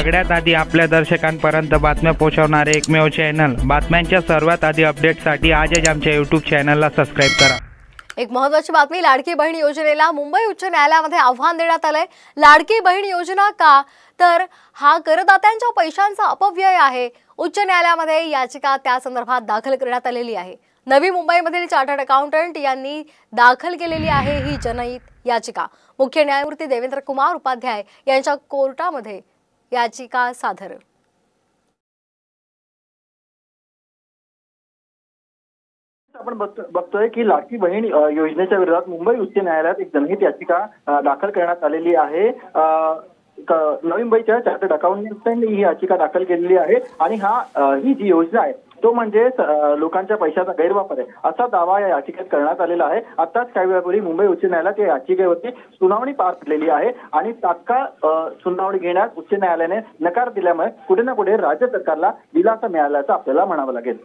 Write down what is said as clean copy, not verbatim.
सगळ्यात आधी आपल्या दर्शकांपर्यंत बातम्या पोहोचवणारे एकमेव चॅनल। बातम्यांच्या सर्वात आधी अपडेटसाठी आजच आमच्या YouTube चॅनलला सबस्क्राइब करा। एक महत्त्वाची बातमी, लाडकी बहीण योजनेला मुंबई उच्च न्यायालयामध्ये आव्हान देण्यात आलंय। लाडकी बहीण योजना का, तर हा करदात्यांच्या पैशांचा अपव्यय आहे। उच्च न्यायालयामध्ये याचिका त्या संदर्भात दाखल करण्यात आलेली आहे। नवी मुंबईमधील चार्टर्ड अकाउंटंट यांनी दाखल केलेली आहे ही जनहित याचिका। मुख्य न्यायमूर्ती देवेंद्र कुमार उपाध्याय यांच्या कोर्टामध्ये याचिका सादर। आपण बघतोय की लाडकी बहीण योजनेच्या विरोधात मुंबई उच्च न्यायालयात एक जनहित याचिका दाखल करण्यात आलेली आहे। नवी मुंबईच्या चार्टर्ड अकाउंटंटनी ही याचिका दाखल केलेली आहे आणि ही जी योजना आहे तो म्हणजे लोकांच्या पैशाचा गैरवापर आहे असा दावा या याचिकेत करण्यात आलेला आहे। आताच काही वेळापूर्वी मुंबई उच्च न्यायालयात या याचिकेवरती सुनावणी पार पडलेली आहे आणि तात्काळ सुनावणी घेण्यास उच्च न्यायालयाने नकार दिल्यामुळे कुठे ना कुठे राज्य सरकारला दिलासा मिळाल्याचं आपल्याला म्हणावं लागेल।